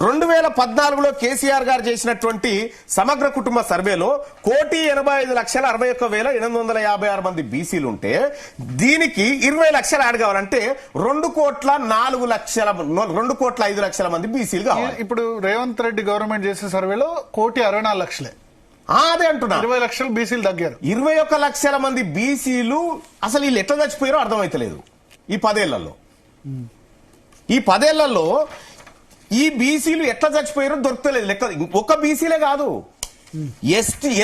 2014లో కేసీఆర్ గారు చేసినటువంటి సమగ్ర కుటుంబ సర్వేలో 1,85,61,856 మంది బీసీలు ఉంటే దీనికి 20 లక్షలు యాడ్ కావాలంటే 2,05,00,000 మంది బీసీలు కావాలి. ఇప్పుడు రేవంత్ రెడ్డి గవర్నమెంట్ చేసిన సర్వేలో 1,64,00,000. అదే అంటున్నా, 20 లక్షలు బీసీలు తగ్గారు. 21 లక్షల మంది బీసీలు అసలు వీళ్ళు ఎట్లా చచ్చిపోయారో అర్థమైతలేదు. ఈ 10 ఏళ్లలో ఈ బీసీలు ఎట్లా చచ్చిపోయారో దొరకలేదు లెక్క. ఒక్క బీసీలే కాదు,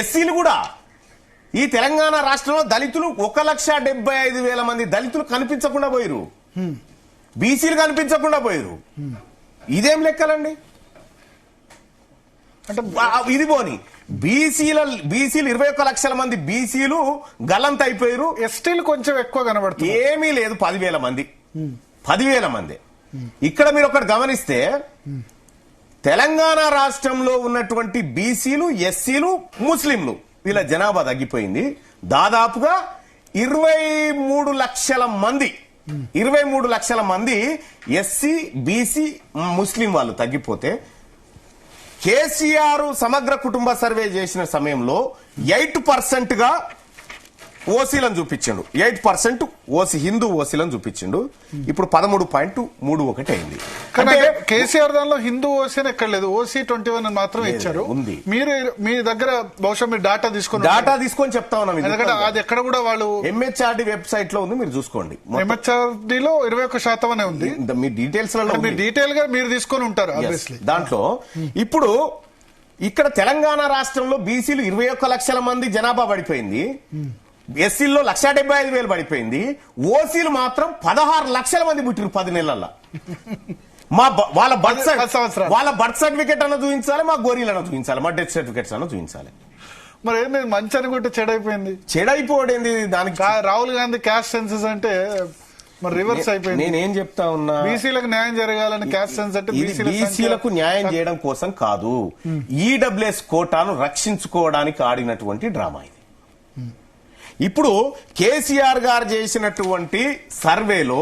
ఎస్సీలు కూడా. ఈ తెలంగాణ రాష్ట్రంలో దళితులు 1,75,000 మంది దళితులు కనిపించకుండా పోయారు, బీసీలు కనిపించకుండా పోయారు. ఇదేం లెక్కలండి? అంటే ఇది పోని బీసీలు 21 లక్షల మంది బీసీలు గల్లంత అయిపోయారు. ఎస్టీలు కొంచెం ఎక్కువ కనబడుతుంది. ఏమీ లేదు, 10,000 మంది. 10,000 మంది. ఇక్కడ మీరు ఒకటి గమనిస్తే తెలంగాణ రాష్ట్రంలో ఉన్నటువంటి బీసీలు, ఎస్సీలు, ముస్లింలు వీళ్ళ జనాభా తగ్గిపోయింది. దాదాపుగా 23 లక్షల మంది 23 లక్షల మంది ఎస్సీ, బీసీ, ముస్లిం వాళ్ళు తగ్గిపోతే కేసీఆర్ సమగ్ర కుటుంబ సర్వే చేసిన సమయంలో 8% గా ఓసీలను చూపించిండు. 8% ఓసీ హిందూ ఓసీలను చూపించిండు. ఇప్పుడు 13.31 అయింది. అంటే కేసీఆర్ దానిలో హిందూ ఓసీ ఎక్కడ లేదు, ఓసీ 21 మాత్రమే ఇచ్చారు. ఉంది. మీరు మీ దగ్గర బహుశా మీరు డేటా తీసుకొని చెప్తా ఉన్నాం. ఎందుకంటే అది ఎక్కడ కూడా వాళ్ళు ఎంహెచ్ఆర్డి వెబ్సైట్ లో ఉంది, మీరు చూసుకోండి. ఎంహెచ్ఆర్డీలో 21% అనే ఉంది. మీ డీటెయిల్స్ మీరు డీటెయిల్ గా మీరు తీసుకొని ఉంటారు దాంట్లో. ఇప్పుడు ఇక్కడ తెలంగాణ రాష్ట్రంలో బీసీలు 21 లక్షల మంది జనాభా పడిపోయింది, ఎస్సీల్లో 1,75,000 పడిపోయింది, ఓసీలు మాత్రం 16 లక్షల మంది పుట్టిరు 10 నెలల్లో. వాళ్ళ బర్త్ సర్టిఫికేట్ అన్న చూపించాలి, మా గోరీలను చూపించాలి, మా డెత్ సర్టిఫికేట్స్ అన్న చూపించాలి. మరి ఏంటి మంచి అనుకుంటే చెడైపోయింది దానికి. రాహుల్ గాంధీ క్యాస్ట్ సెన్సస్ అంటే మరి రివర్స్ అయిపోయింది. నేనేం చెప్తా ఉన్నా, బీసీలకు న్యాయం జరగాలని క్యాస్ట్ సెన్సస్ అంటే బీసీలకు న్యాయం చేయడం కోసం కాదు, ఈడబ్ల్యూఎస్ కోటాను రక్షించుకోవడానికి ఆడినటువంటి డ్రామా ఇది. ఇప్పుడు కేసీఆర్ గారు చేసినటువంటి సర్వేలో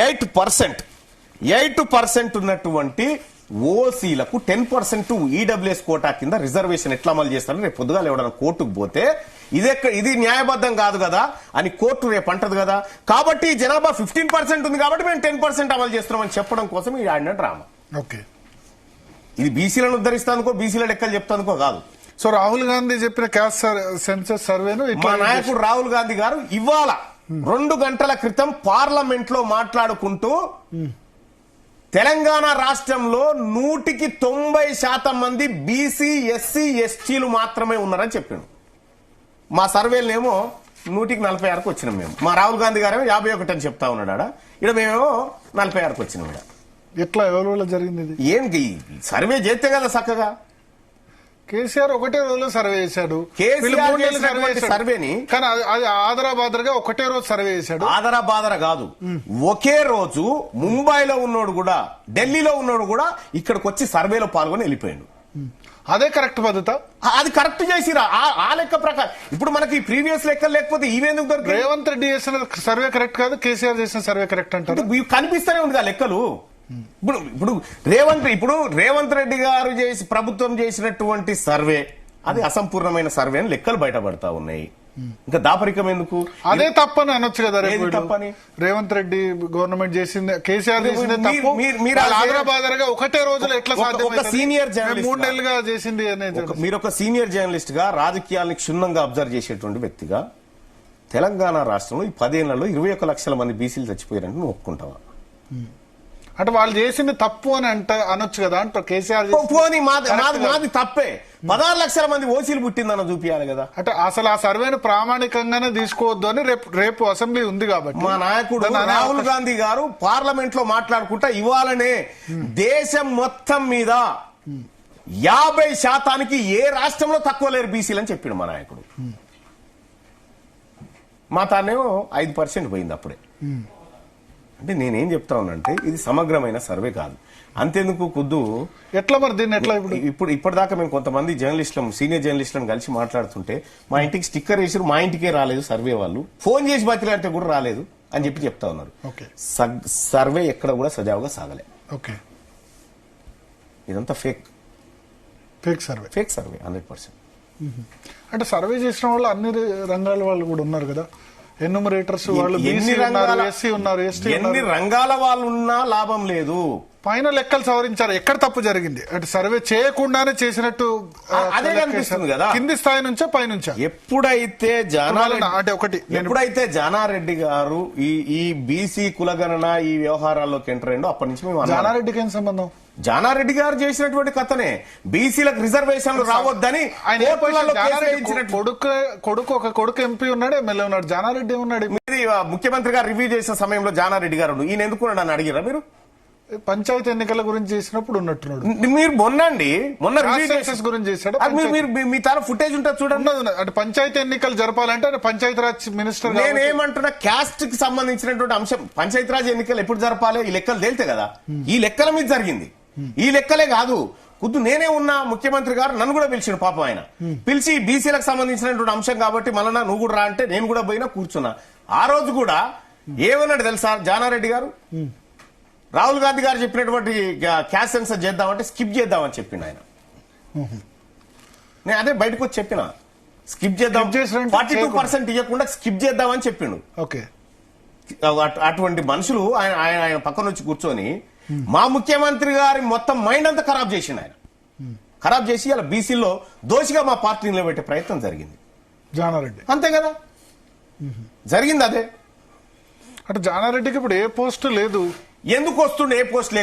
8% ఉన్నటువంటి ఓసీలకు 10% ఈడబ్ల్యూఎస్ కోటా కింద రిజర్వేషన్ ఎట్లా అమలు చేస్తారని రేపు పొద్దుగాల ఎవడన్నా కోర్టుకు పోతే ఇది న్యాయబద్ధం కాదు కదా అని కోర్టు రేపు అంటది కదా. కాబట్టి జనాభా 15% ఉంది కాబట్టి మేము 10% అమలు చేస్తున్నామని చెప్పడం కోసం ఇది ఆడిన డ్రామా. ఓకే, ఇది బీసీలను ఉద్ధరిస్తానుకో, బీసీల లెక్కలు చెప్తానుకో కాదు. సో రాహుల్ గాంధీ చెప్పిన క్యాస్ట్ సెన్సస్ సర్వేను మా నాయకుడు రాహుల్ గాంధీ గారు ఇవాళ 2 గంటల క్రితం పార్లమెంట్ లో మాట్లాడుకుంటూ తెలంగాణ రాష్ట్రంలో 100% మంది బీసీ, ఎస్సీ, ఎస్టీలు మాత్రమే ఉన్నారని చెప్పిండు. మా సర్వేలనేమో 146కు వచ్చినాం మేము. మా రాహుల్ గాంధీ గారేమో 51 అని చెప్తా ఉన్నాడా, ఇక్కడ మేమేమో 46కు వచ్చినాం. ఎట్లా ఎవరి జరిగింది? ఏంటి సర్వే చేస్తే కదా చక్కగా. కేసీఆర్ ఒకటే రోజులో సర్వే చేశాడు, సర్వేని కానీ అది ఆదరాబాదరగా ఒకటే రోజు సర్వే చేశాడు. ఆదరాబాదర కాదు, ఒకే రోజు ముంబైలో ఉన్నోడు కూడా, ఢిల్లీలో ఉన్నోడు కూడా ఇక్కడికి వచ్చి సర్వేలో పాల్గొని వెళ్ళిపోయాడు. అదే కరెక్ట్ పద్ధత? అది కరెక్ట్ చేసిరా ఆ లెక్క ప్రకారం. ఇప్పుడు మనకి ప్రీవియస్ లెక్కలు లేకపోతే ఈవెందుకు దొరికి? రేవంత్ రెడ్డి చేసిన సర్వే కరెక్ట్ కాదు, కేసీఆర్ చేసిన సర్వే కరెక్ట్ అంటారు. కనిపిస్తూనే ఉంది ఆ లెక్కలు. ఇప్పుడు రేవంత్ రెడ్డి గారు ప్రభుత్వం చేసినటువంటి సర్వే అది అసంపూర్ణమైన సర్వే అని లెక్కలు బయటపడతా ఉన్నాయి. ఇంకా దాపరికం ఎందుకు? అదే తప్పని అనొచ్చు కదా. తప్పని రేవంత్ రెడ్డి గవర్నమెంట్ చేసింది, కేసీఆర్ చేసింది తప్పు. ఆదరాబాదరగా ఒకటే రోజులో ఎట్లా సాధ్యం? సీనియర్ 3 నెలలుగా చేసింది అనేది. మీరు ఒక సీనియర్ జర్నలిస్ట్ గా, రాజకీయాలను క్షుణ్ణంగా అబ్జర్వ్ చేసేటువంటి వ్యక్తిగా, తెలంగాణ రాష్ట్రంలో ఈ 10 ఏళ్లలో 21 లక్షల మంది బీసీలు చచ్చిపోయారంటే నువ్వు ఒప్పుకుంటావా? అంటే వాళ్ళు చేసింది తప్పు అని అనొచ్చు కదా. అంటే కేసీఆర్ మాది తప్పే, 16 లక్షల మంది ఓసీలు పుట్టిందన్న చూపించాలి కదా. అంటే అసలు ఆ సర్వేను ప్రామాణికంగానే తీసుకోవద్దు అని రేపు అసెంబ్లీ ఉంది కాబట్టి మా నాయకుడు రాహుల్ గాంధీ గారు పార్లమెంట్ లో మాట్లాడుకుంటా ఇవాళనే దేశం మొత్తం మీద 50% ఏ రాష్ట్రంలో తక్కువ లేరు బీసీలు అని చెప్పాడు మా నాయకుడు. మా తానేమో 5% పోయింది అప్పుడే. అంటే నేనేం చెప్తా ఉన్నానంటే ఇది సమగ్రమైన సర్వే కాదు. అంతేందుకు కుద్దు ఎట్లా మరి దీన్ని ఎట్లా ఇప్పటిదాకా మేము కొంతమంది జర్నలిస్టులు, సీనియర్ జర్నలిస్టులను కలిసి మాట్లాడుతుంటే మా ఇంటికి స్టిక్కర్ వేసారు, మా ఇంటికే రాలేదు సర్వే వాళ్ళు, ఫోన్ చేసి బతిలాడితే కూడా రాలేదు అని చెప్తా ఉన్నారు. సర్వే ఎక్కడ కూడా సజావుగా సాగలే. ఓకే. ఇదంతా ఫేక్ సర్వే. 100%. అంటే సర్వే చేసిన వాళ్ళు అన్ని రంగాల వాళ్ళు కూడా ఉన్నారు కదా, ఎన్యూమరేటర్స్ వాళ్ళు, ఎన్ని BC ఉన్నారు, రంగాల SC ఉన్నారు, ST ఎన్ని ఉన్నారు. రంగాల వాళ్ళు ఉన్నా లాభం లేదు. పైన లెక్కలు సవరించారు, ఎక్కడ తప్పు జరిగింది అంటే సర్వే చేయకుండానే చేసినట్టు అదే కనిపిస్తుంది కదా, కింది స్థాయి నుంచా పైనుంచా. ఎప్పుడైతే అంటే ఒకటి ఎప్పుడైతే జానారెడ్డి గారు ఈ బీసీ కులగణన ఈ వ్యవహారాల్లోకి ఎంటర్ అయ్యిండో అప్పటి నుంచి మేము జానారెడ్డికి ఏం సంబంధం? జానారెడ్డి గారు చేసినటువంటి కథనే బీసీలకు రిజర్వేషన్లు రావద్దని కొడుకు ఎంపీ ఉన్నాడు, ఎమ్మెల్యే ఉన్నాడు, జానారెడ్డి ఉన్నాడు. మీరు ముఖ్యమంత్రి గారు రివ్యూ చేసిన సమయంలో జానారెడ్డి గారు ఈయన ఎందుకున్నాడు అని అడిగిరా మీరు? పంచాయతీ ఎన్నికల గురించి చేసినప్పుడు ఉన్నట్టున్నాడు. మీరు మొన్న రివ్యూ గురించి చేశాడు. మీ తర ఫుటేజ్ ఉంటుంది చూడండి. అంటే పంచాయతీ ఎన్నికలు జరపాలంటే పంచాయతీరాజ్ మినిస్టర్. నేనేమంటున్నా, క్యాస్ట్ కి సంబంధించినటువంటి అంశం పంచాయతీరాజ్ ఎన్నికలు ఎప్పుడు జరపాలి ఈ లెక్కలు తేలితే కదా. ఈ లెక్కల మీద జరిగింది. ఈ లెక్కలే కాదు, నేనే ఉన్నా, ముఖ్యమంత్రి గారు నన్ను కూడా పిలిచిన పాపం. ఆయన పిలిచి బీసీలకు సంబంధించినటువంటి అంశం కాబట్టి మళ్ళా నువ్వు కూడా రా అంటే నేను కూడా పోయినా కూర్చున్నా. ఆ రోజు కూడా ఏమన్నాడు తెలుసా జానారెడ్డి గారు? రాహుల్ గాంధీ గారు చెప్పినటువంటి క్యాస్ట్ సెన్సర్ చేద్దామంటే స్కిప్ చేద్దామని చెప్పిండు ఆయన. నేను అదే బయటకు వచ్చి చెప్పిన, స్కిప్ చేద్దాం, 42% ఇవ్వకుండా స్కిప్ చేద్దామని చెప్పిండు. ఓకే, అటువంటి మనుషులు ఆయన పక్కన వచ్చి కూర్చొని మా ముఖ్యమంత్రి గారి మొత్తం మైండ్ అంతా ఖరాబ్ చేసిండు ఆయన. ఖరాబ్ చేసి అలా బీసీలో దోషిగా మా పార్టీ నిలబెట్టే ప్రయత్నం జరిగింది. జానారెడ్డి అంతే కదా జరిగింది. అదే అంటే జానారెడ్డికి ఇప్పుడు ఏ పోస్ట్ లేదు. ఎందుకు వస్తుండే? ఏ పోస్ట్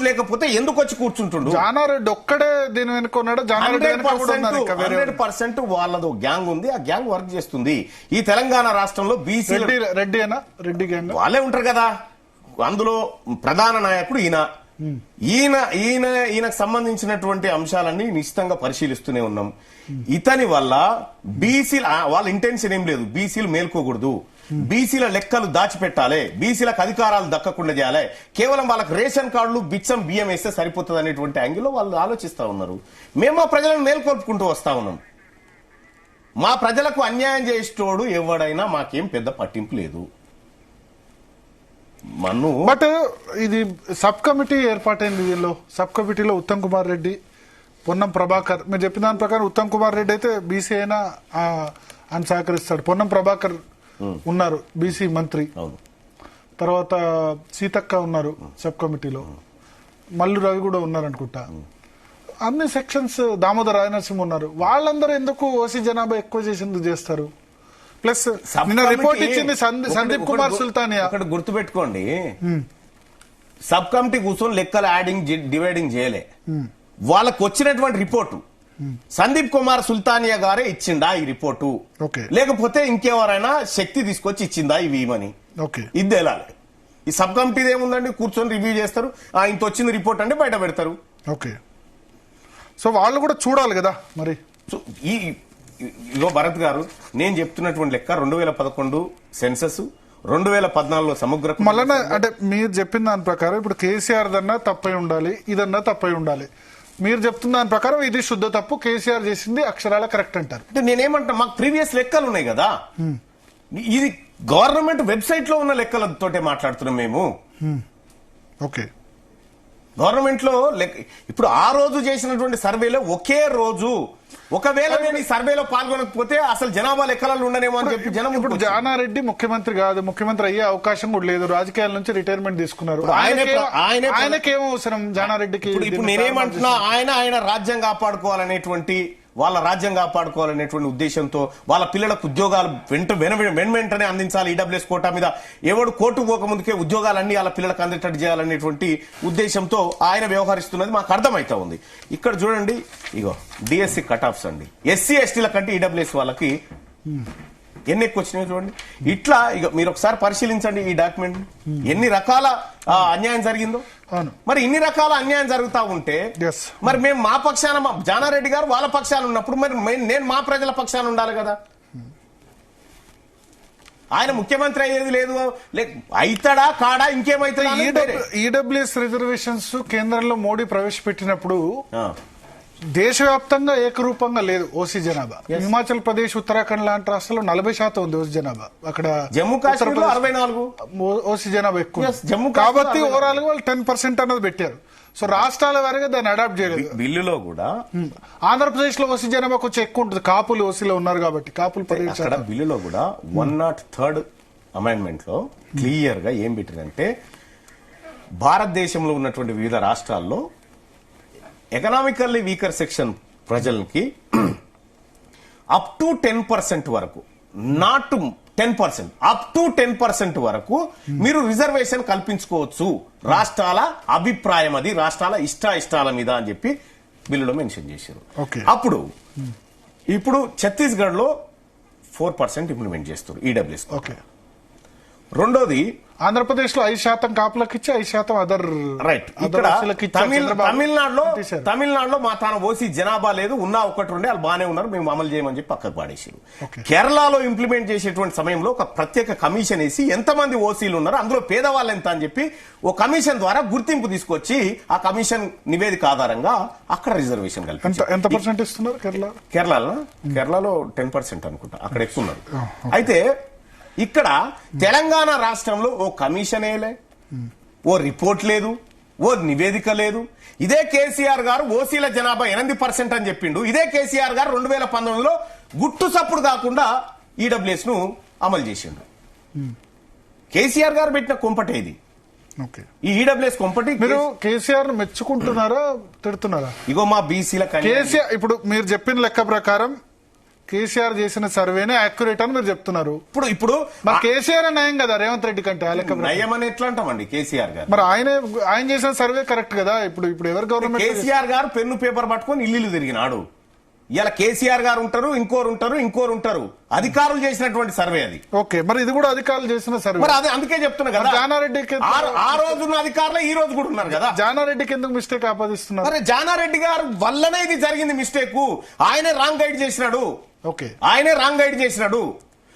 లేకపోతే ఎందుకు వచ్చి కూర్చుంటుండు? జానారెడ్డి ఒక్కడే దీని వెనుకున్నాడు. 100% వాళ్ళదో గ్యాంగ్ ఉంది, ఆ గ్యాంగ్ వర్క్ చేస్తుంది. ఈ తెలంగాణ రాష్ట్రంలో బీసీ రెడ్డి గ్యాంగ్ వాళ్ళే ఉంటారు కదా. అందులో ప్రధాన నాయకుడు ఈయనకు సంబంధించినటువంటి అంశాలన్నీ నిశ్చితంగా పరిశీలిస్తూనే ఉన్నాం. ఇతని వల్ల బీసీల వాళ్ళ ఇంటెన్షన్ ఏం లేదు, బీసీలు మేల్కోకూడదు, బీసీల లెక్కలు దాచిపెట్టాలి, బీసీలకు అధికారాలు దక్కకుండా చేయాలి, కేవలం వాళ్ళకి రేషన్ కార్డులు బిచ్చం బియ్యం వేస్తే సరిపోతుంది అనేటువంటి యాంగిల్లో వాళ్ళు ఆలోచిస్తా ఉన్నారు. మేము మా ప్రజలను మేల్కొల్పుకుంటూ వస్తా ఉన్నాం. మా ప్రజలకు అన్యాయం చేసేటోడు ఎవడైనా మాకేం పెద్ద పట్టింపు లేదు. బట్ ఇది సబ్ కమిటీ ఏర్పాటైంది. దీనిలో సబ్ కమిటీలో ఉత్తమ్ కుమార్ రెడ్డి, పొన్నం ప్రభాకర్. మీరు చెప్పిన దాని ప్రకారం ఉత్తమ్ కుమార్ రెడ్డి అయితే బీసీ అయినా ఆయన సహకరిస్తాడు. పొన్నం ప్రభాకర్ ఉన్నారు, బీసీ మంత్రి. తర్వాత సీతక్క ఉన్నారు సబ్ కమిటీలో, మల్లు రవి కూడా ఉన్నారు అనుకుంటా. అన్ని సెక్షన్స్, దామోదర రాయనరసింహ ఉన్నారు. వాళ్ళందరూ ఎందుకు ఓసీ జనాభా ఎక్కువ చేసేందుకు చేస్తారు? ప్లస్ నిన్న రిపోర్ట్ ఇచ్చింది సందీప్ కుమార్ సుల్తానియా. అక్కడ గుర్తుపెట్టుకోండి, సబ్ కమిటీ కూర్చొని లెక్కలు యాడింగ్ డివైడింగ్ చేయలే. వాళ్ళకు వచ్చినటువంటి రిపోర్టు సందీప్ కుమార్ సుల్తానియా గారే ఇచ్చిండా ఈ రిపోర్టు, లేకపోతే ఇంకెవరైనా శక్తి తీసుకొచ్చి ఇచ్చిందా ఇవి ఇవని ఇది తేలాలి. ఈ సబ్ కమిటీ ఏముందండి, కూర్చొని రివ్యూ చేస్తారు, ఇంత వచ్చింది రిపోర్ట్ అంటే బయట పెడతారు. ఓకే, సో వాళ్ళు కూడా చూడాలి కదా మరి. ఇగో భరత్ గారు, నేను చెప్తున్నటువంటి లెక్క 2011 సెన్సస్, 2014లో సమగ్ర. మళ్ళా అంటే మీరు చెప్పిన దాని ప్రకారం ఇప్పుడు కేసీఆర్ దన్నా తప్పై ఉండాలి, ఇదన్నా తప్పై ఉండాలి. మీరు చెప్తున్న దాని ప్రకారం ఇది శుద్ధ తప్పు, కేసీఆర్ చేసింది అక్షరాల కరెక్ట్ అంటారు. అంటే నేనేమంటా, మాకు ప్రీవియస్ లెక్కలు ఉన్నాయి కదా, ఇది గవర్నమెంట్ వెబ్సైట్ లో ఉన్న లెక్కలతోటే మాట్లాడుతున్నాం మేము. ఓకే, గవర్నమెంట్ లో ఇప్పుడు ఆ రోజు చేసినటువంటి సర్వేలో ఒకే రోజు, ఒకవేళ నేను ఈ సర్వేలో పాల్గొనకపోతే అసలు జనాభా లెక్కలలో ఉండనేమో అని చెప్పి జనం. ఇప్పుడు జానారెడ్డి ముఖ్యమంత్రి కాదు, ముఖ్యమంత్రి అయ్యే అవకాశం కూడా లేదు, రాజకీయాల నుంచి రిటైర్మెంట్ తీసుకున్నారు. ఆయనకేమో అవసరం జానారెడ్డికి? ఇప్పుడు నేనేమంటున్నా, ఆయన రాజ్యం కాపాడుకోవాలనేటువంటి, వాళ్ళ రాజ్యం కాపాడుకోవాలనేటువంటి ఉద్దేశంతో వాళ్ళ పిల్లలకు ఉద్యోగాలు వెంటనే అందించాలి. ఈడబ్ల్యూఎస్ కోటా మీద ఎవడు కోర్టు పోకముందుకే ఉద్యోగాలన్నీ వాళ్ళ పిల్లలకు అందేటట్టు చేయాలనేటువంటి ఉద్దేశంతో ఆయన వ్యవహరిస్తున్నది మాకు అర్థమైతా ఉంది. ఇక్కడ చూడండి, ఇగో డిఎస్సి కట్ ఆఫ్స్ అండి, ఎస్సీ ఎస్టీల కంటే ఈడబ్ల్యూఎస్ వాళ్ళకి ఎన్ని ఎక్కువ వచ్చినాయి చూడండి. ఇట్లా ఇక మీరు ఒకసారి పరిశీలించండి ఈ డాక్యుమెంట్, ఎన్ని రకాల అన్యాయం జరిగిందో. మరి ఇన్ని రకాల అన్యాయం జరుగుతా ఉంటే మరి మేము మా పక్షాన, జానారెడ్డి గారు వాళ్ళ పక్షాన ఉన్నప్పుడు మరి నేను మా ప్రజల పక్షాన ఉండాలి కదా. ఆయన ముఖ్యమంత్రి అయ్యేది లేదు, అయితాడా కాడా ఇంకేమైతే. ఈడబ్ల్యూఎస్ రిజర్వేషన్స్ కేంద్రంలో మోడీ ప్రవేశపెట్టినప్పుడు దేశవ్యాప్తంగా ఏకరూపంగా లేదు ఓసీ జనాభా. హిమాచల్ ప్రదేశ్, ఉత్తరాఖండ్ లాంటి రాష్ట్రాల్లో 40% ఉంది ఓసీ జనాభా. అక్కడ జమ్మూ కాశ్మీర్ 64 ఓసీ జనాభా ఎక్కువ. Yes, జమ్మూ కాశ్మీర్ కాబట్టి ఓవరాల్ గా వాళ్ళు 10% అన్నది పెట్టారు. సో రాష్ట్రాల వారిగా దాన్ని అడాప్ట్ చేయలేదు. బిల్లులో కూడా ఆంధ్రప్రదేశ్ లో ఓసీ జనాభా కొంచెం ఎక్కువ ఉంటుంది, కాపులు ఓసీలో ఉన్నారు కాబట్టి. కాపులు 15%. బిల్లులో కూడా 103rd అమెండ్మెంట్ లో క్లియర్ గా ఏం పెట్టారంటే భారతదేశంలో ఉన్నటువంటి వివిధ రాష్ట్రాల్లో ఎకనామికల్లీ వీకర్ సెక్షన్ ప్రజలకి అప్ టు 10% వరకు, నాట్ 10%, అప్ టు 10% వరకు మీరు రిజర్వేషన్ కల్పించుకోవచ్చు. రాష్ట్రాల అభిప్రాయం అది, రాష్ట్రాల ఇష్టాల మీద అని చెప్పి బిల్లులో మెన్షన్ చేశారు. అప్పుడు ఇప్పుడు ఛత్తీస్గఢ్ లో 4% ఇంప్లిమెంట్ చేస్తారు ఈడబ్ల్యూఎస్. రెండోది ఆంధ్రప్రదేశ్ లో 5% కాపులకు ఇచ్చి 5% అదర్ రైట్. ఇక్కడ తమిళనాడులో మా తాను ఓసీ జనాభా లేదు, ఉన్నా ఒకటి ఉండే వాళ్ళు బాగానే ఉన్నారు, మేము అమలు చేయమని చెప్పి పక్కకు పాడేసారు. కేరళలో ఇంప్లిమెంట్ చేసేటువంటి సమయంలో ఒక ప్రత్యేక కమిషన్ వేసి ఎంతమంది ఓసీలు ఉన్నారు, అందులో పేదవాళ్ళు ఎంత అని చెప్పి ఓ కమిషన్ ద్వారా గుర్తింపు తీసుకొచ్చి ఆ కమిషన్ నివేదిక ఆధారంగా అక్కడ రిజర్వేషన్ కల్పించారు. ఎంత పర్సెంట్ ఇస్తున్నారు కేరళలో 10% అనుకుంటా, అక్కడ ఎక్కువ ఉన్నారు. అయితే ఇక్కడ తెలంగాణ రాష్ట్రంలో ఓ కమిషన్ వేయలే, ఓ రిపోర్ట్ లేదు, ఓ నివేదిక లేదు. ఇదే కేసీఆర్ గారు ఓసీల జనాభా 8% అని చెప్పిండు. ఇదే కేసీఆర్ గారు 2019లో గుట్టు సప్పుడు కాకుండా ఈడబ్ల్యూఎస్ ను అమలు చేసిండు. కేసీఆర్ గారు పెట్టిన కొంపటే ఇది. ఈ ఈడబ్ల్యూఎస్ కొంపటి. మీరు కేసీఆర్ మెచ్చుకుంటున్నారా, తిడుతున్నారా? ఇగో మా బీసీల కేసీఆర్ ఇప్పుడు మీరు చెప్పిన లెక్క ప్రకారం కేసీఆర్ చేసిన సర్వేనే యాక్యురేట్ అని మీరు చెప్తున్నారు. ఇప్పుడు మరి కేసీఆర్ నయం కదా రేవంత్ రెడ్డి కంటే? నయం అని ఎట్లా అంటామండి కేసీఆర్ గారు? మరి ఆయన చేసిన సర్వే కరెక్ట్ కదా. ఇప్పుడు ఎవరు గవర్నమెంట్? కేసీఆర్ గారు పెన్ను పేపర్ పట్టుకొని ఇల్లు తిరిగినాడు. ఇలా కేసీఆర్ గారు ఉంటారు, ఇంకోరు ఉంటారు. అధికారులు చేసినటువంటి సర్వే అది. ఓకే, మరి ఇది కూడా అధికారులు చేసిన సర్వే. మరి అదే అందుకే చెప్తున్నా కదా, జానారెడ్డికి ఆ రోజున్న అధికారులు ఈ రోజు కూడా ఉన్నారు కదా. జానారెడ్డికి ఎందుకు మిస్టేక్ ఆపాదిస్తున్నారు? మరి జానారెడ్డి గారు వల్లనే ఇది జరిగింది మిస్టేక్. ఆయనే రాంగ్ గైడ్ చేసినాడు. ఆయనే రాంగ్ గైడ్ చేసినాడు.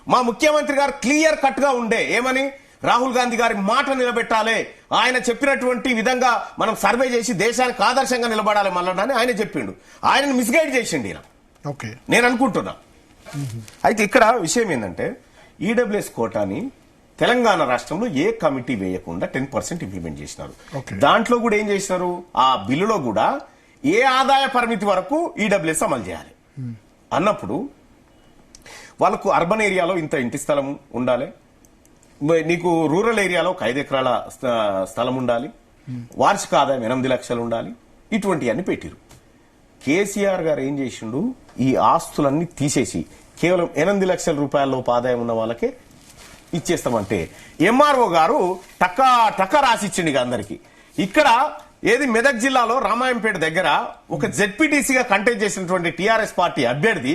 మా ముఖ్యమంత్రి గారు క్లియర్ కట్ గా ఉండే ఏమని, రాహుల్ గాంధీ గారి మాట నిలబెట్టాలి, ఆయన చెప్పినటువంటి విధంగా మనం సర్వే చేసి దేశానికి ఆదర్శంగా నిలబడాలి మళ్ళీ ఆయన చెప్పిండు. ఆయనను మిస్గైడ్ చేసిండు ఈయన, నేను అనుకుంటున్నా. అయితే ఇక్కడ విషయం ఏంటంటే ఈడబ్ల్యూఎస్ కోటాని తెలంగాణ రాష్ట్రంలో ఏ కమిటీ వేయకుండా 10% ఇంప్లిమెంట్ చేసినారు. దాంట్లో కూడా ఏం చేసినారు, ఆ బిల్లులో కూడా ఏ ఆదాయ పరిమితి వరకు ఈడబ్ల్యూఎస్ అమలు చేయాలి అన్నప్పుడు వాళ్ళకు అర్బన్ ఏరియాలో ఇంత ఇంటి స్థలం ఉండాలి, నీకు రూరల్ ఏరియాలో ఒక 5 ఎకరాల స్థలం ఉండాలి, వార్షిక ఆదాయం 8 లక్షలు ఉండాలి, ఇటువంటివన్నీ పెట్టిరు. కేసీఆర్ గారు ఏం చేసిండు, ఈ ఆస్తులన్నీ తీసేసి కేవలం 8 లక్షల రూపాయల లోపు ఆదాయం ఉన్న వాళ్ళకే ఇచ్చేస్తామంటే ఎంఆర్ఓ గారు టక్క రాసిచ్చిండు అందరికి. ఇక్కడ ఏది మెదక్ జిల్లాలో రామాయంపేట దగ్గర ఒక జెడ్పీటీసీగా కంటెస్ట్ చేసినటువంటి టీఆర్ఎస్ పార్టీ అభ్యర్థి,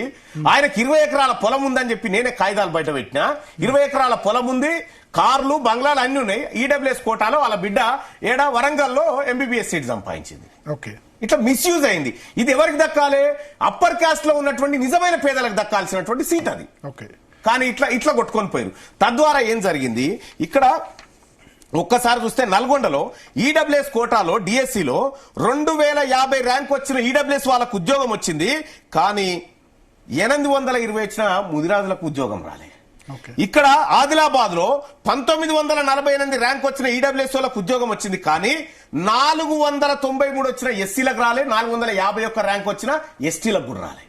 ఆయనకు 20 ఎకరాల పొలం ఉందని చెప్పి నేనే కాగితాలు బయట పెట్టినా. 20 ఎకరాల పొలం ఉంది, కార్లు, బంగ్లాలు అన్ని ఉన్నాయి. ఈడబ్ల్యూఎస్ కోటాలో వాళ్ళ బిడ్డ వరంగల్లో ఎంబీబీఎస్ సీట్ సంపాదించింది. ఇట్లా మిస్యూజ్ అయింది. ఇది ఎవరికి దక్కాలి? అప్పర్ కాస్ట్ లో ఉన్నటువంటి నిజమైన పేదలకు దక్కాల్సినటువంటి సీట్ అది. కానీ ఇట్లా కొట్టుకొని పోయారు. తద్వారా ఏం జరిగింది, ఇక్కడ ఒక్కసారి చూస్తే నల్గొండలో ఈడబ్ల్యూఎస్ కోటాలో డిఎస్సిలో 2050 ర్యాంక్ వచ్చిన ఈడబ్ల్యూఎస్ వాళ్ళకు ఉద్యోగం వచ్చింది. కానీ 820 వచ్చిన ముదిరాజులకు ఉద్యోగం రాలే. ఇక్కడ ఆదిలాబాద్ లో 1948 ర్యాంక్ వచ్చిన ఈడబ్ల్యూఎస్ వాళ్ళకు ఉద్యోగం వచ్చింది. కానీ 493 వచ్చిన ఎస్సీలకు రాలే, 451 ర్యాంక్ వచ్చిన ఎస్టీలకు కూడా రాలే.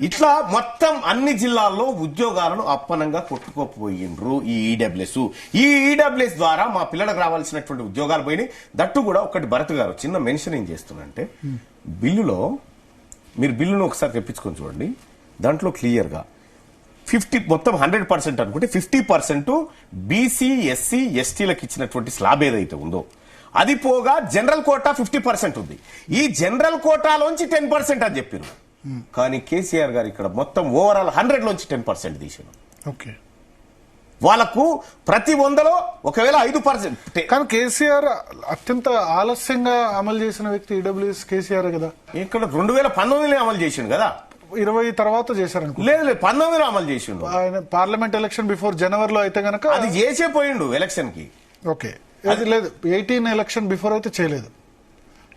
ఇట్లా మొత్తం అన్ని జిల్లాల్లో ఉద్యోగాలను అప్పనంగా కొట్టుకోపోయిండ్రు ఈ ఈడబ్ల్యూఎస్. ఈ ఈడబ్ల్యూఎస్ ద్వారా మా పిల్లలకు రావాల్సినటువంటి ఉద్యోగాలు పోయినాయి. దట్టు కూడా ఒకటి భరత్ గారు చిన్న మెన్షన్ ఏం చేస్తున్నారంటే, బిల్లులో మీరు బిల్లును ఒకసారి తెప్పించుకొని చూడండి. దాంట్లో క్లియర్ గా 50 మొత్తం 100% అనుకుంటే 50% బీసీ, ఎస్సీ, ఎస్టీలకు ఇచ్చినటువంటి స్లాబ్ ఏదైతే ఉందో అది పోగా జనరల్ కోటా 50% ఉంది. ఈ జనరల్ కోటాలోంచి 10% అని చెప్పారు. కానీ కేసీఆర్ గారు ఇక్కడ మొత్తం ఓవరాల్ 100 లోంచి 10% తీసారు. వాళ్ళకు ప్రతి 100లో ఒకవేళ 5%. కానీ కేసీఆర్ అత్యంత ఆలస్యంగా అమలు చేసిన వ్యక్తి ఈడబ్ల్యూఎస్ కేసీఆర్ కదా. ఇక్కడ 2019లో అమలు చేసిండు కదా, 20 తర్వాత చేశారు. లేదు 19లో అమలు చేసిండు. ఆయన పార్లమెంట్ ఎలక్షన్ బిఫోర్ జనవరిలో అయితే గనక అది చేసే పోయిండు ఎలక్షన్ కి. ఓకే, అది లేదు 18 ఎలక్షన్ బిఫోర్ అయితే చేయలేదు.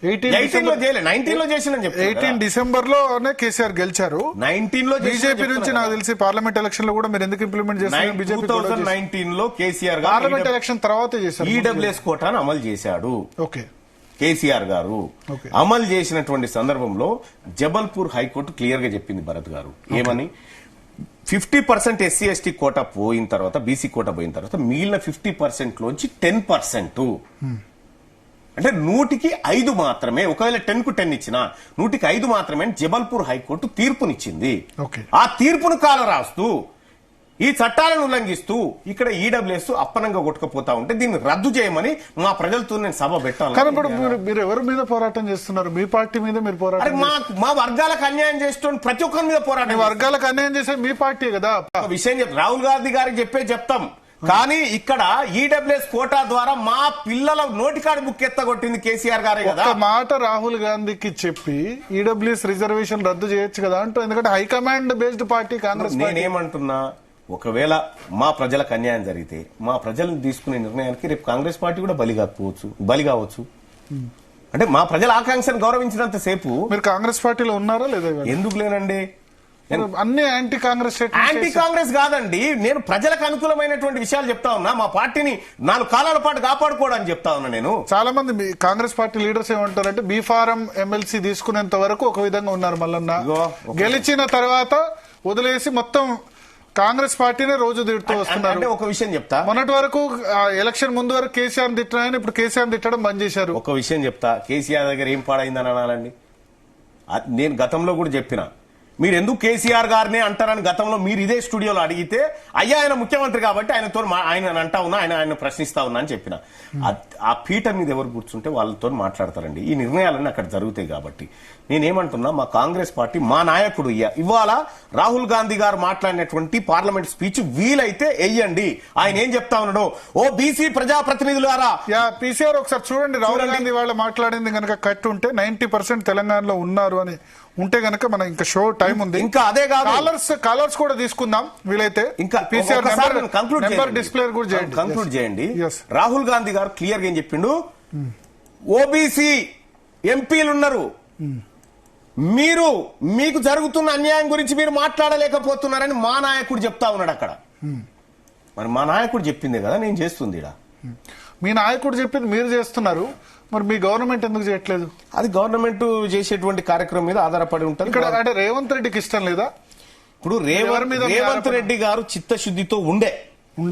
18 లో చేయలే, 19 లో చేసిందని చెప్తాను 18 డిసెంబర్ లోనే కేసీఆర్ గెలిచారు. 19 లో బీజేపీ నుంచి నాకు తెలిసి పార్లమెంట్ ఎలక్షన్ లో కూడా మీరు ఎందుకు ఇంప్లిమెంట్ చేస్తారు? బీజేపీ 2019 లో కేసీఆర్ పార్లమెంట్ గారు ఎలక్షన్ తర్వాతే చేశారు. ఈడబ్ల్యూఎస్ కోటాను అమలు చేశాడు ఓకే. కేసీఆర్ గారు. Okay. అమలు చేసినటువంటి సందర్భంలో జబల్పూర్ హైకోర్టు క్లియర్ గా చెప్పింది భరత్ గారు ఏమని, 50% ఎస్సీ ఎస్టీ కోటా పోయిన తర్వాత, బీసీ కోటా పోయిన తర్వాత మిగిలిన 50% లోంచి 10%, అంటే 100కి 5 మాత్రమే, ఒకవేళ 10 కు 10 ఇచ్చినా 100కి 5 మాత్రమే అని జబల్పూర్ హైకోర్టు తీర్పునిచ్చింది. ఓకే. ఆ తీర్పును కాల రాస్తూ ఈ చట్టాలను ఉల్లంఘిస్తూ ఇక్కడ ఈడబ్ల్యూఎస్ అప్పనంగా కొట్టుకుపోతా ఉంటే దీన్ని రద్దు చేయమని మా ప్రజలతో నేను సభ పెట్టాను. కానీ ఇప్పుడు మీరు ఎవరి మీద పోరాటం చేస్తున్నారు? మీ పార్టీ మీద మీరు అరే పోరాటం? మా వర్గాలకు అన్యాయం చేస్తున్న ప్రతి ఒక్కరి మీద పోరాటం. మీ వర్గాలకు అన్యాయం చేసే మీ పార్టీ కదా. ఒక విషయం రాహుల్ గాంధీ గారికి చెప్తాం, కానీ ఇక్కడ ఈడబ్ల్యూఎస్ కోటా ద్వారా మా పిల్లల నోటికాడి బుక్ ఎత్తగొట్టింది కేసీఆర్ గారే కదా. ఒక మాట రాహుల్ గాంధీకి చెప్పి ఈడబ్ల్యూఎస్ రిజర్వేషన్ రద్దు చేయొచ్చు కదా అంటూ, ఎందుకంటే high command based party Congress party. నేనేమంటున్నా, ఒకవేళ మా ప్రజలకు అన్యాయం జరిగితే మా ప్రజలు తీసుకునే నిర్ణయానికి రేపు కాంగ్రెస్ పార్టీ కూడా బలి కావచ్చు. అంటే మా ప్రజల ఆకాంక్షను గౌరవించినంత సేపు. మీరు కాంగ్రెస్ పార్టీలో ఉన్నారా లేదా? ఎందుకు లేనండి, అన్ని యాంటీ కాంగ్రెస్ యాంటీ కాంగ్రెస్ కాదండి, నేను ప్రజలకు అనుకూలమైనటువంటి విషయాలు చెప్తా ఉన్నా. మా పార్టీని 4 కాలాల పాటు కాపాడుకోవడానికి చెప్తా ఉన్నా. నేను చాలా మంది కాంగ్రెస్ పార్టీ లీడర్స్ ఏమంటారంటే బీ ఫారం ఎమ్మెల్సీ తీసుకునేంత వరకు ఒక విధంగా ఉన్నారు, మల్లన్న గెలిచిన తర్వాత వదిలేసి మొత్తం కాంగ్రెస్ పార్టీనే రోజు తిడుతూ వస్తున్నారు. అంటే ఒక విషయం చెప్తా, మొన్నటి వరకు ఎలక్షన్ ముందు వరకు కేసీఆర్ తిట్టినాయని ఇప్పుడు కేసీఆర్ తిట్టడం బంద్ చేశారు. ఒక విషయం చెప్తా, కేసీఆర్ దగ్గర ఏం పాడైందని అనాలండి. నేను గతంలో కూడా చెప్పిన, మీరు ఎందుకు కేసీఆర్ గారినే అంటారని గతంలో మీరు ఇదే స్టూడియోలో అడిగితే, అయ్యా ఆయన ముఖ్యమంత్రి కాబట్టి ఆయనతో ఆయన అంటా ఉన్నా, ఆయన ప్రశ్నిస్తా ఉన్నా అని చెప్పిన. ఆ పీఠ మీద ఎవరు కూర్చుంటే వాళ్ళతో మాట్లాడతారండి. ఈ నిర్ణయాలన్నీ అక్కడ జరుగుతాయి కాబట్టి నేనేమంటున్నా, మా కాంగ్రెస్ పార్టీ, మా నాయకుడు ఇవాళ రాహుల్ గాంధీ గారు మాట్లాడినటువంటి పార్లమెంట్ స్పీచ్ వీలైతే వెయ్యండి. ఆయన ఏం చెప్తా ఉన్నాడో, ఓ బీసీ ప్రజాప్రతినిధులారా. పీసీఆర్ ఒకసారి చూడండి, రాహుల్ గాంధీ వాళ్ళు మాట్లాడింది కనుక కట్ ఉంటే 90% తెలంగాణలో ఉన్నారు అని ఉంటే గనక మన ఇంకా షో టైం ఉంది. ఇంకా అదే కాదు, కాలర్స్ కూడా తీసుకుందాం వీలైతే. ఇంకా పీసీఆర్ నెంబర్ డిస్ప్లే కూడా కంక్లూడ్ చేయండి. రాహుల్ గాంధీ గారు క్లియర్ గా ఏం చెప్పిండు, ఓబీసీ ఎంపీలు ఉన్నారు, మీకు జరుగుతున్న అన్యాయం గురించి మీరు మాట్లాడలేకపోతున్నారని మా నాయకుడు చెప్తా ఉన్నాడు అక్కడ. మరి మా నాయకుడు చెప్పిందే కదా నేను చేస్తుంది. మీ నాయకుడు చెప్పింది మీరు చేస్తున్నారు, మరి మీ గవర్నమెంట్ ఎందుకు చేయట్లేదు? అది గవర్నమెంట్ చేసేటువంటి కార్యక్రమం మీద ఆధారపడి ఉంటుంది. ఇక్కడ అంటే రేవంత్ రెడ్డికి ఇష్టం లేదా? ఇప్పుడు రేవంత్ రెడ్డి గారు చిత్తశుద్ధితో ఉండే,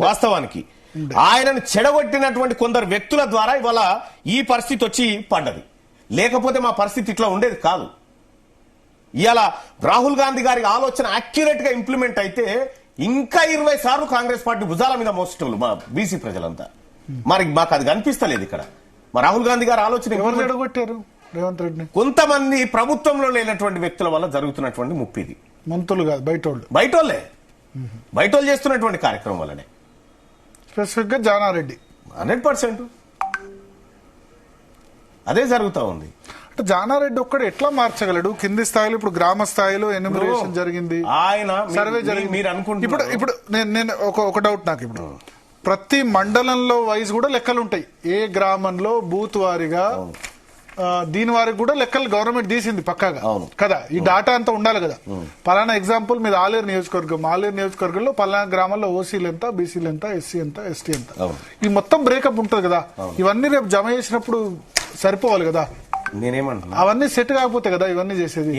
వాస్తవానికి ఆయనను చెడగొట్టినటువంటి కొందరు వ్యక్తుల ద్వారా ఇవాళ ఈ పరిస్థితి వచ్చి పడ్డది. లేకపోతే మా పరిస్థితి ఇట్లా ఉండేది కాదు. ఇవాళ రాహుల్ గాంధీ గారి ఆలోచన అక్యురేట్ గా ఇంప్లిమెంట్ అయితే ఇంకా 20 సార్లు కాంగ్రెస్ పార్టీ భుజాల మీద మోసేటోళ్ళు మా బీసీ ప్రజలంతా. మరి మాకు అది కనిపిస్తలేదు ఇక్కడ. మా రాహుల్ గాంధీ గారి ఆలోచన ఎవరు చెడగొట్టారు రేవంత్ రెడ్డిని? కొంతమంది ప్రభుత్వంలో లేనటువంటి వ్యక్తుల వల్ల జరుగుతున్నటువంటి ముప్పిది. మంత్రులు కాదు, బయటోళ్ళే బయటోళ్ళు చేస్తున్నటువంటి కార్యక్రమం వల్లనే. స్పెసిఫిక్ గా జానారెడ్డి 100% అదే జరుగుతా ఉంది. అంటే జానారెడ్డి ఒక్కడు ఎట్లా మార్చగలడు? కింది స్థాయిలో ఇప్పుడు గ్రామ స్థాయిలో ఎన్యూమరేషన్ జరిగింది, ఆయన సర్వే జరిగింది. మీరు అనుకుంటున్నారు ఇప్పుడు నేను ఒక డౌట్ నాకు, ఇప్పుడు ప్రతి మండలంలో వైజ్ కూడా లెక్కలు ఉంటాయి, ఏ గ్రామంలో బూత్ వారిగా దీని వారికి కూడా లెక్కలు గవర్నమెంట్ తీసింది పక్కాగా కదా. ఈ డాటా అంతా ఉండాలి కదా. పలానా ఎగ్జాంపుల్ మీద ఆలేరు నియోజకవర్గంలో పలానా గ్రామంలో ఓసీలు ఎంత, బీసీలు ఎంత, ఎస్సీ ఎంత, ఎస్టీ ఎంత, ఈ మొత్తం బ్రేకప్ ఉంటది కదా. ఇవన్నీ రేపు జమ చేసినప్పుడు సరిపోవాలి కదా. నేనేమంటున్నా, అవన్నీ సెట్ కాకపోతే కదా ఇవన్నీ చేసేది.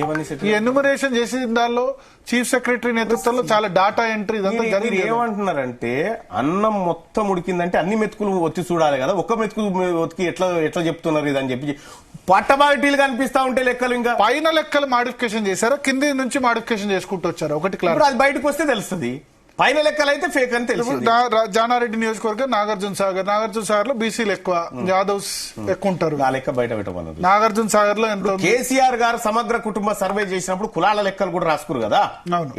ఈ ఎన్యూమరేషన్ చేసే దానిలో చీఫ్ సెక్రటరీ నేతృత్వంలో చాలా డాటా ఎంట్రీ ఇదంతా జరిగింది. ఏమంటున్నారంటే అన్నం మొత్తం ఉడికిందంటే అన్ని మెతుకులు ఒత్తి చూడాలి కదా, ఒక్క మెతుకు ఒత్తికి ఎట్లా చెప్తున్నారు ఇదని చెప్పి పట్టబాటిలు కనిపిస్తా ఉంటే లెక్కలు ఇంకా పైన లెక్కలు మాడిఫికేషన్ చేశారా, కింది నుంచి మాడిఫికేషన్ చేసుకుంటూ వచ్చారా? ఒకటి క్లాస్, అది బయటకు వస్తే తెలుస్తుంది. పైన లెక్కలు అయితే ఫేక్ అని తెలుసు. జానారెడ్డి నియోజకవర్గం నాగార్జున సాగర్ లో బీసీలు ఎక్కువ, యాదవ్స్ ఎక్కువ ఉంటారు. ఆ లెక్క బయట పెట్టమన్నారు. నాగార్జున సాగర్ లో ఎంత? కేసీఆర్ గారు సమగ్ర కుటుంబ సర్వే చేసినప్పుడు కులాల లెక్కలు కూడా రాసుకురు కదా,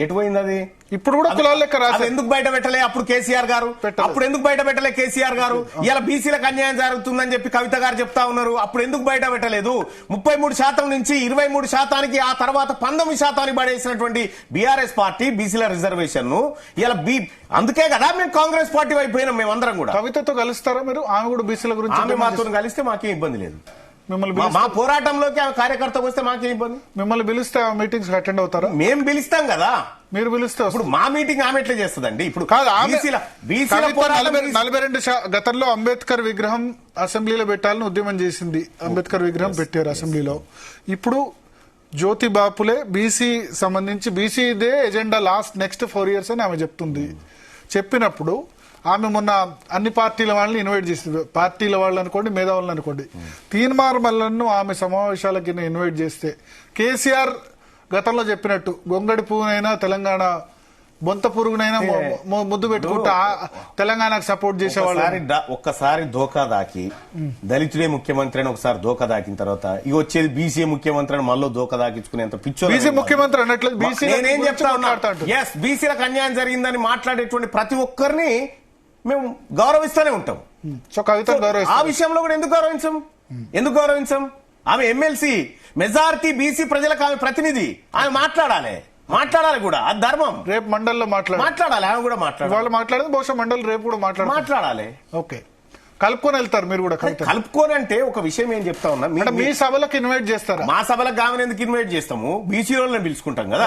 ఎటు పోయింది అది? ఇప్పుడు కూడా కులాల లెక్క రాసి ఎందుకు బయట పెట్టలే అప్పుడు కేసీఆర్ గారు? అప్పుడు ఎందుకు బయట పెట్టలే కేసీఆర్ గారు? ఇలా బీసీలకు అన్యాయం జరుగుతుందని చెప్పి కవిత గారు చెప్తా ఉన్నారు, అప్పుడు ఎందుకు బయట పెట్టలేదు? 33% నుంచి 23% ఆ తర్వాత 19% పడేసినటువంటి బీఆర్ఎస్ పార్టీ బీసీల రిజర్వేషన్ ను ఇలా అందుకే కదా మేము కాంగ్రెస్ పార్టీ అయిపోయినాం. మేమందరం కూడా కవితతో కలుస్తారా మీరు? ఆమె కూడా బీసీల గురించి ఆమె మాతో కలిస్తే మాకేం ఇబ్బంది లేదు. మిమ్మల్ని మా పోరాటంలోకి ఆ కార్యకర్త వస్తే మాకేం ఇబ్బంది? మిమ్మల్ని పిలిస్తే ఆ మీటింగ్స్ అటెండ్ అవుతారా? మేము పిలుస్తాం కదా. మీరు పిలిస్తే ఇప్పుడు మా మీటింగ్ ఆమె ఎట్లా చేస్తుందండి? ఇప్పుడు కాదు, బీసీల పోరాటం 42 గతంలో అంబేద్కర్ విగ్రహం అసెంబ్లీలో పెట్టాలని ఉద్యమం చేసింది. అంబేద్కర్ విగ్రహం పెట్టారు అసెంబ్లీలో. ఇప్పుడు జ్యోతి బాపులే బీసీ సంబంధించి బీసీదే ఎజెండా నెక్స్ట్ 4 years అని ఆమె చెప్తుంది. చెప్పినప్పుడు ఆమె మొన్న అన్ని పార్టీల వాళ్ళని ఇన్వైట్ చేసింది. పార్టీల వాళ్ళు అనుకోండి, మేధావులను అనుకోండి. తీన్మార్ మల్లన్ను ఆమె సమావేశాలకి ఇన్వైట్ చేస్తే కేసీఆర్ గతంలో చెప్పినట్టు గొంగడి పువ్వునైనా తెలంగాణ బొంత పురుగునైనా ముద్దు పెట్టుకుంటా తెలంగాణకు సపోర్ట్ చేసేవాళ్ళు. ఒక్కసారి ధోకా దాకి దళితుడే ముఖ్యమంత్రి అని ఒకసారి ధోకా దాకిన తర్వాత ఇక వచ్చేది బీసీ ముఖ్యమంత్రి అని మళ్ళీ ధోకా దాకించుకునేంత పిచ్చో. బీసీ ముఖ్యమంత్రి అన్నట్లు నేనేం చెప్తా ఉన్నా, ఎస్ బీసీలకు అన్యాయం జరిగిందని మాట్లాడేటువంటి ప్రతి ఒక్కరిని మేము గౌరవిస్తూనే ఉంటాం. సో కవిత ఆ విషయంలో కూడా ఎందుకు గౌరవించం? ఆమె ఎమ్మెల్సీ, మెజారిటీ బీసీ ప్రజలకు ఆమె ప్రతినిధి. ఆమె మాట్లాడాలి కూడా, అది ధర్మం. రేపు మండలిలో మాట్లాడాలి, ఆమె కూడా వాళ్ళు మాట్లాడేది బహుశా మండలి రేపు కూడా మాట్లాడాలి. ఓకే, కలుపుకొని వెళ్తారు మీరు కూడా. కలుపుకొని అంటే ఒక విషయం ఏం చెప్తా ఉన్నా, మీ సభలకు ఇన్వైట్ చేస్తారా? మా సభలకు ఆమెను ఎందుకు ఇన్వైట్ చేస్తాము? బీసీ వాళ్ళని పిలుచుకుంటాం కదా,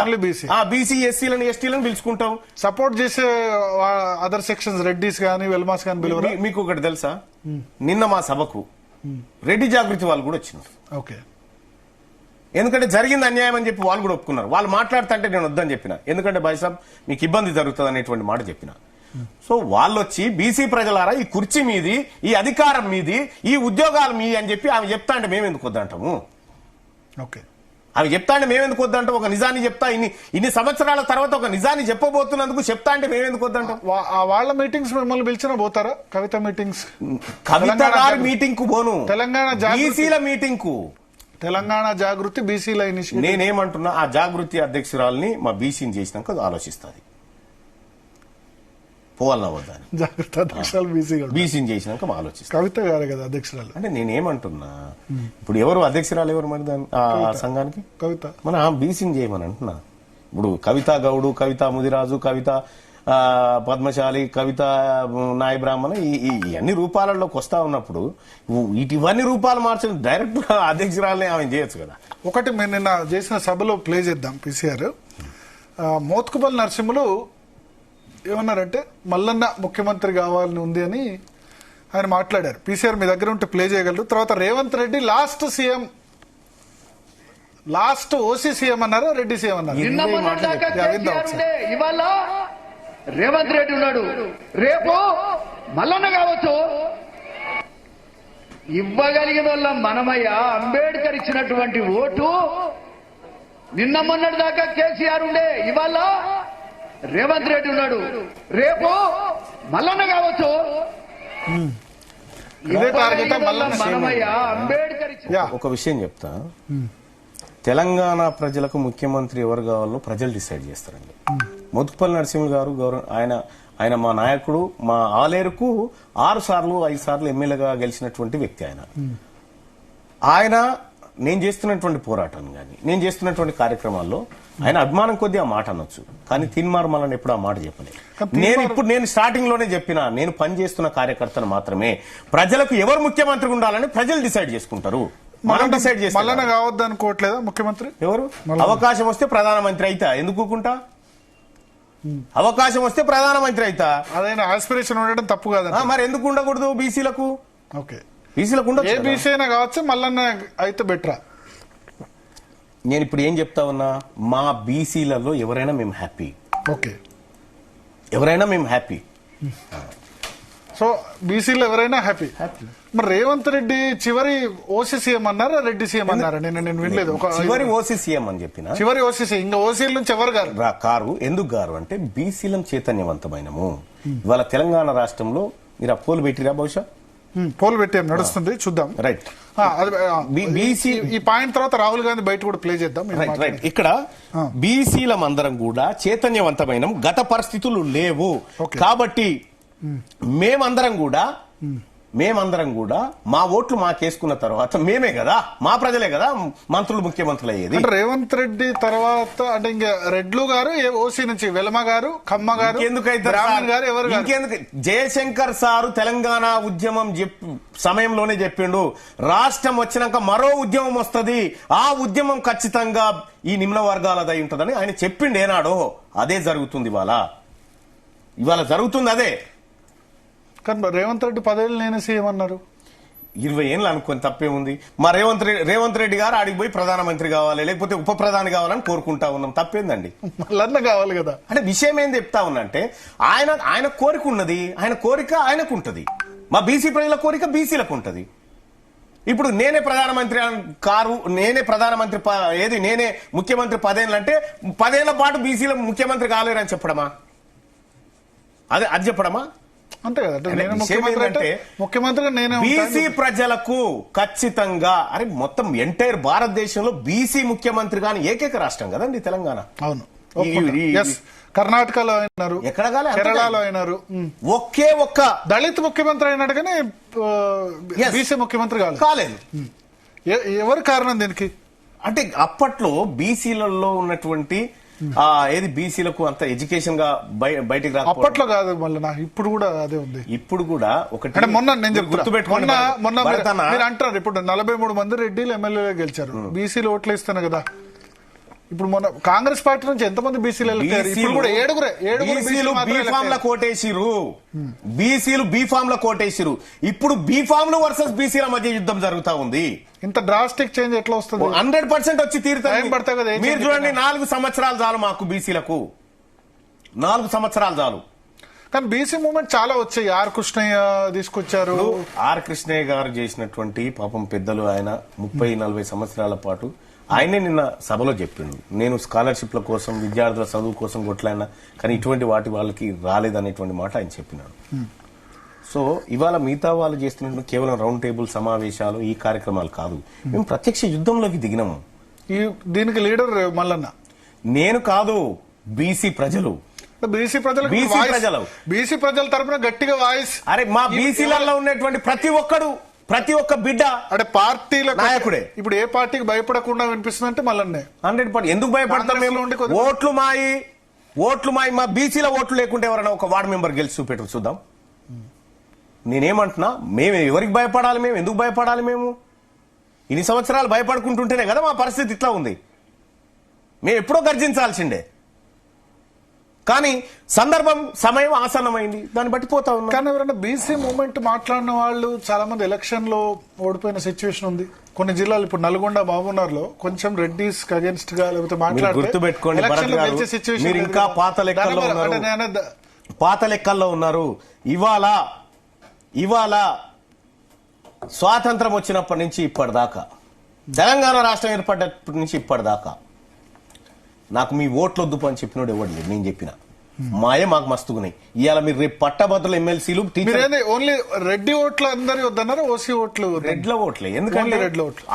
బీసీ ఎస్సీలను ఎస్టీలను పిలుచుకుంటాం. సపోర్ట్ చేసే అదర్ సెక్షన్స్ రెడ్డిస్ కానీ వెల్మాస్ కానీ పిలువరా? మీకు ఒకటి తెలుసా, నిన్న మా సభకు రెడ్డి జాగృతి వాళ్ళు కూడా వచ్చినారు. ఓకే, ఎందుకంటే జరిగింది అన్యాయం అని చెప్పి వాళ్ళు కూడా ఒప్పుకున్నారు. వాళ్ళు మాట్లాడుతుంటే నేను వద్దని చెప్పిన, ఎందుకంటే బాయ్సాబ్ మీకు ఇబ్బంది జరుగుతుంది అనేటువంటి మాట చెప్పిన. సో వాళ్ళు వచ్చి బీసీ ప్రజలారా ఈ కుర్చీ మీది, ఈ అధికారం మీది, ఈ ఉద్యోగాలు మీ అని చెప్పి ఆమె చెప్తా అంటే మేము ఎందుకు వద్దంటాము? ఓకే, అవి చెప్తా అంటే మేము ఎందుకు వద్దంటాం? ఒక నిజాన్ని చెప్తా, ఇన్ని సంవత్సరాల తర్వాత ఒక నిజాన్ని చెప్పబోతున్నందుకు చెప్తా అంటే మేము ఎందుకు వద్దంటాం? వాళ్ళ మీటింగ్స్ మిమ్మల్ని పిలిచినా పోతారా? కవిత మీటింగ్స్, కవిత గారి మీటింగ్ కు పోను, తెలంగాణ బీసీల మీటింగ్ కు, తెలంగాణ జాగృతి బీసీల ఇనిషియేటివ్. నేనేమంటున్నా, ఆ జాగృతి అధ్యక్షురాలని మా బీసీని చేసినాక ఆలోచిస్తుంది పోవాలన్నా వద్దా. జాగృతి అధ్యక్షురాలు బీసీని చేసినాక ఆలోచిస్తాను. కవిత గారు కదా అధ్యక్షురాలు. అంటే నేనేమంటున్నా, ఇప్పుడు ఎవరు అధ్యక్షురాలు ఎవరు మరి దాని ఆ సంఘానికి? కవిత. మన బీసీని చేయమని అంటున్నా. ఇప్పుడు కవితా గౌడు, కవితా ముదిరాజు, కవిత పద్మశాలి, కవిత నాయ బ్రాహ్మణ, ఈ అన్ని రూపాలలోకి వస్తా ఉన్నప్పుడు ఇవన్నీ రూపాలు మార్చడం డైరెక్ట్ అధ్యక్షురాలనే ఆమె చేయొచ్చు కదా. ఒకటి మేము నిన్న చేసిన సభలో ప్లే చేద్దాం. పిసిఆర్ మోత్కుపల్లి నరసింహులు ఏమన్నారంటే మల్లన్న ముఖ్యమంత్రి కావాలని ఉంది అని ఆయన మాట్లాడారు. పిసిఆర్ మీ దగ్గర ఉంటే ప్లే చేయగలరు. తర్వాత Revanth Reddy last OC CM అన్నారా, రెడ్డి సీఎం అన్నారు? ఇవాళ రేవంత్ రెడ్డి ఉన్నాడు, రేపు మల్లన్న కావచ్చు. ఇవ్వగలిగిన వాళ్ళ మనమయ్య అంబేద్కర్ ఇచ్చినటువంటి ఓటు నిన్న మొన్నటి దాకా కేసీఆర్ ఉండే, ఇవాళ రేవంత్ రెడ్డి ఉన్నాడు, రేపు మల్లన్న కావచ్చు. మనమయ్య అంబేద్కర్ ఒక విషయం చెప్తా, తెలంగాణ ప్రజలకు ముఖ్యమంత్రి ఎవరు కావాలో ప్రజలు డిసైడ్ చేస్తారండి. మోత్కుపల్లి నరసింహులు గారు ఆయన మా నాయకుడు, మా ఆలేరుకు 6 సార్లు 5 సార్లు ఎమ్మెల్యేగా గెలిచినటువంటి వ్యక్తి. ఆయన నేను చేస్తున్నటువంటి పోరాటం కానీ నేను చేస్తున్నటువంటి కార్యక్రమాల్లో ఆయన అభిమానం కొద్దీ ఆ మాట అనొచ్చు, కానీ తీన్మార్ మల్లన్న ఎప్పుడు ఆ మాట చెప్పలేదు. నేను స్టార్టింగ్ లోనే చెప్పినా, నేను పనిచేస్తున్న కార్యకర్తను మాత్రమే, ప్రజలకు ఎవరు ముఖ్యమంత్రి ఉండాలని ప్రజలు డిసైడ్ చేసుకుంటారు. మనం డిసైడ్ చేస్తాం. మల్లన్న కావద్దు అనుకోవట్లేదా ముఖ్యమంత్రి? ఎవరు అవకాశం వస్తే ప్రధానమంత్రి అయితా, ఎందుకుంటా? అవకాశం వస్తే ప్రధానమంత్రి అయితా, అదైనా ఆస్పిరేషన్ ఉండడం తప్పు కాదా? మరి ఎందుకు ఉండకూడదు? బీసీలకు ఏ బీసీ అయినా కావచ్చు, మల్లన్న అయితే బెటరా? నేను ఇప్పుడు ఏం చెప్తా ఉన్నా, మా బీసీలలో ఎవరైనా మేము హ్యాపీ. ఓకే, ఎవరైనా మేము హ్యాపీ. సో బీసీలో ఎవరైనా హ్యాపీ. మరి రేవంత్ రెడ్డి చివరి ఓసీ సీఎం అన్నారా, రెడ్డి సీఎం అన్నారా? నేను వినలేదు. చివరి ఓసీ సీఎం అని చెప్పిన, చివరి ఓసీ సీఎం. ఇంకా ఓసీల నుంచి ఎవరు కారు ఎందుకు గారు అంటే బీసీలం చైతన్యవంతమైనము. ఇవాళ తెలంగాణ రాష్ట్రంలో మీరు ఆ పోలు పెట్టిరా? బహుశా పోల్ పెట్టాం, నడుస్తుంది, చూద్దాం. రైట్, బీసీ ఈ పాయింట్ తర్వాత రాహుల్ గాంధీ బయట కూడా ప్లే చేద్దాం. రైట్, ఇక్కడ బీసీలం అందరం కూడా చైతన్యవంతమైన, గత పరిస్థితులు లేవు కాబట్టి మేమందరం కూడా మేమందరం కూడా మా ఓట్లు మాకేసుకున్న తర్వాత మేమే కదా, మా ప్రజలే కదా మంత్రులు ముఖ్యమంత్రులు అయ్యేది. అంటే రేవంత్ రెడ్డి తర్వాత అంటే ఇంకా రెడ్లు గారు ఓసీ నుంచి వెలమ గారు, కమ్మ గారు, బ్రాహ్మణ్ గారు, ఎవరు గారు? ఇంకెందుకు? జయశంకర్ సారు తెలంగాణ ఉద్యమం సమయంలోనే చెప్పిండు, రాష్ట్రం వచ్చినాక మరో ఉద్యమం వస్తది, ఆ ఉద్యమం ఖచ్చితంగా ఈ నిమ్న వర్గాలదై ఉంటదని ఆయన చెప్పిండు ఏనాడో. అదే జరుగుతుంది ఇవాళ జరుగుతుంది అదే. కానీ రేవంత్ రెడ్డి 10 ఏళ్ళు నేనే సీఎం అన్నారు. 20 ఏళ్ళు అనుకుని తప్పేముంది? మా రేవంత్ రెడ్డి గారు ఆడికి పోయి ప్రధానమంత్రి కావాలి, లేకపోతే ఉప ప్రధాని కావాలని కోరుకుంటా ఉన్నాం. తప్పేందండి? మళ్ళన్న కావాలి కదా. అంటే విషయం ఏం చెప్తా ఉన్నా అంటే ఆయన కోరిక ఉన్నది, ఆయన కోరిక ఆయనకు ఉంటది, మా బీసీ ప్రజల కోరిక బీసీలకు ఉంటది. ఇప్పుడు నేనే ప్రధానమంత్రి నేనే ప్రధానమంత్రి నేనే ముఖ్యమంత్రి 10 ఏళ్ళు అంటే 10 ఏళ్ల పాటు బీసీల ముఖ్యమంత్రి కాలేరని చెప్పడమా? అది చెప్పడమా? అంతే కదా. అంటే నేను విషయం ఏంటంటే ముఖ్యమంత్రిగా నేనే బీసీ ప్రజలకు ఖచ్చితంగా మొత్తం ఎంటైర్ భారతదేశంలో బీసీ ముఖ్యమంత్రి గాని ఏకైక రాష్ట్రం కదండి తెలంగాణ. అవును. కర్ణాటకలో అయినారు, ఎక్కడ కేరళలో అయినారు, ఒకే ఒక్క దళిత్ ముఖ్యమంత్రి అయినాడు కానీ బీసీ ముఖ్యమంత్రి కాలేదు. ఎవరు కారణం దీనికి? అంటే అప్పట్లో బీసీలలో ఉన్నటువంటి ఏది బీసీలకు అంత ఎడ్యుకేషన్ గా బయటికి రా. అప్పట్లో కాదు, మళ్ళీ ఇప్పుడు కూడా అదే ఉంది. ఇప్పుడు కూడా ఒకటి అంటే మొన్న నేను గుర్తుపెట్టుకోండి, మొన్న మీరు అంటారు ఇప్పుడు 43 మంది రెడ్డిలు ఎమ్మెల్యేలు గెలిచారు, బీసీలు ఓట్లు ఇస్తాను కదా. ఇప్పుడు మొన్న కాంగ్రెస్ పార్టీ నుంచి ఎంతమంది బీసీలు ఇప్పుడు కూడా ఏడుగురు బీఫామ్ ల కోటేసిరు, బీసీలు బీఫామ్ ల కోటేసిరు. ఇప్పుడు బీఫామ్ లు వర్సెస్ బీసీల మధ్య యుద్ధం జరుగుతా ఉంది. ఇంత డ్రాస్టిక్ చేంజ్ ఎట్లా వస్తుంది? 100% వచ్చి తీరుతాయి. పడతా కదా. మీరు చూడండి, 4 సంవత్సరాలు చాలు మాకు బీసీలకు, 4 సంవత్సరాలు చాలు. కానీ బీసీ మూవ్మెంట్ చాలా వచ్చాయి. ఆర్ కృష్ణయ్య తీసుకొచ్చారు. ఆర్ కృష్ణయ్య గారు చేసినటువంటి పాపం పెద్దలు, ఆయన 30-40 సంవత్సరాల పాటు ఆయనే నిన్న సభలో చెప్పిండు, నేను స్కాలర్షిప్ల కోసం విద్యార్థుల చదువు కోసం కొట్లాడినా కానీ ఇటువంటి వాళ్ళకి రాలేదనేటువంటి మాట ఆయన చెప్పినాడు. సో ఇవాళ మిగతా వాళ్ళు చేస్తున్నట్టు కేవలం రౌండ్ టేబుల్ సమావేశాలు, ఈ కార్యక్రమాలు కాదు, మేము ప్రత్యక్ష యుద్ధంలోకి దిగినాము. దీనికి లీడర్ మల్లన్న నేను కాదు, బీసీ ప్రజలు. బీసీ ప్రజల తరపున గట్టిగా వాయిస్. అరే మా బీసీలలో ఉన్నటువంటి ప్రతి ఒక్క బిడ్డ అంటే పార్టీల నాయకుడే. ఇప్పుడు ఏ పార్టీకి భయపడకుండా వినిపిస్తుందంటే మల్లన్నే. 100%. ఎందుకు భయపడతాం? ఓట్లు మాయి మా బీసీల ఓట్లు లేకుంటే ఎవరైనా ఒక వార్డు మెంబర్ గెలిచి చూపెట్టు చూద్దాం. నేనేమంటున్నా, మేము ఎవరికి భయపడాలి? మేము ఎందుకు భయపడాలి? మేము ఇన్ని సంవత్సరాలు భయపడుకుంటుంటేనే కదా మా పరిస్థితి ఇట్లా ఉంది. మేము ఎప్పుడో గర్జించాల్సిండే, కానీ సమయం ఆసన్నమైంది, దాన్ని బట్టి పోతా ఉన్నాం. కానీ ఎవరైనా బీసీ మూవ్మెంట్ మాట్లాడిన వాళ్ళు చాలా మంది ఎలక్షన్ లో ఓడిపోయిన సిచ్యువేషన్ ఉంది కొన్ని జిల్లాలు. ఇప్పుడు నల్గొండ, మహబూబ్నగర్ లో కొంచెం రెడ్డిస్ అగేన్స్ట్ గా లేకపోతే గుర్తుపెట్టుకోండి, మీరు ఇంకా పాత లెక్కల్లో ఉన్నారు. ఇవాళ స్వాతంత్రం వచ్చినప్పటి నుంచి ఇప్పటిదాకా, తెలంగాణ రాష్ట్రం ఏర్పడ్డప్పటి నుంచి ఇప్పటిదాకా నాకు మీ ఓట్లు వద్దు అని చెప్పినోడు ఎవడు లేదు. నేను చెప్పిన మాయే మాకు మస్తుగున్నాయి. ఇవాళ మీరు రేపు పట్టభద్రుల ఎమ్మెల్సీలు ఓన్లీ రెడ్డి ఓట్లు అందరి వద్దన్నారు, ఓసీ ఓట్లు రెడ్ల ఓట్లే. ఎందుకంటే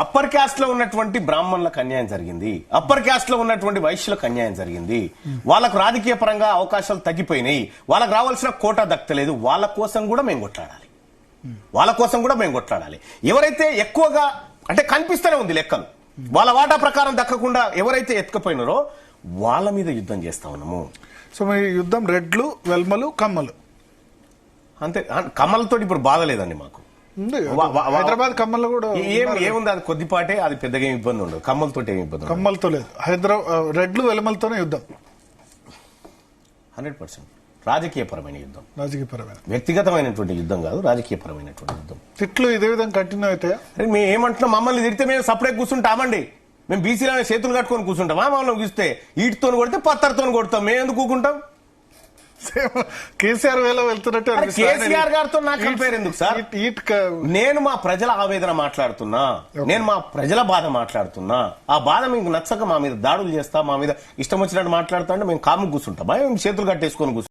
అప్పర్ క్యాస్ట్ లో ఉన్నటువంటి బ్రాహ్మణులకు అన్యాయం జరిగింది, అప్పర్ క్యాస్ట్ లో ఉన్నటువంటి వైశ్యులకు అన్యాయం జరిగింది, వాళ్ళకు రాజకీయ పరంగా అవకాశాలు తగ్గిపోయినాయి, వాళ్ళకు రావాల్సిన కోటా దక్కలేదు. వాళ్ళ కోసం కూడా మేము కొట్లాడాలి. ఎవరైతే ఎక్కువగా అంటే కనిపిస్తూనే ఉంది లెక్కలు, వాళ్ళ వాటా ప్రకారం దక్కకుండా ఎవరైతే ఎత్తుకపోయినారో వాళ్ళ మీద యుద్ధం చేస్తా ఉన్నాము. సో మీ యుద్ధం రెడ్లు, వెల్మలు, కమ్మలు అంతే. కమ్మలతో ఇప్పుడు బాధ లేదండి మాకు. హైదరాబాద్ కమ్మలు కూడా ఏముంది, అది కొద్దిపాటే, అది పెద్దగా ఇబ్బంది ఉండదు. కమ్మలతో ఏమి ఇబ్బంది? కమ్మలతో లేదు. రెడ్లు, వెల్మలతోనే యుద్ధం 100%. రాజకీయపరమైన యుద్ధం, వ్యక్తిగతమైనటువంటి యుద్ధం కాదు, రాజకీయపరమైనటువంటి యుద్ధం. తిట్లు ఇదే విధంగా కంటిన్యూ అయితే మేము ఏమంటున్నాం, మమ్మల్ని తిడితే మేము సపరేట్ కూర్చుంటామండి. మేము బీసీలో చేతులు కట్టుకొని కూర్చుంటామా? మమ్మల్ని చూస్తే ఈటుతో కొడితే పత్తర్తో కొడతాం, మేము ఎందుకు కూకుంటాం? కేసీఆర్ వేలో వెళ్తున్నట్టు కేసీఆర్ గారితో నాకు కంపేర్ ఎందుకు సార్? నేను మా ప్రజల ఆవేదన మాట్లాడుతున్నా, నేను మా ప్రజల బాధ మాట్లాడుతున్నా. ఆ బాధ మీకు నచ్చక మా మీద దాడులు చేస్తా, మా మీద ఇష్టం వచ్చినట్టు మాట్లాడుతా అంటే మేము కాము కూర్చుంటామా? మేము చేతులు కట్టేసుకొని కూర్చుంటాం.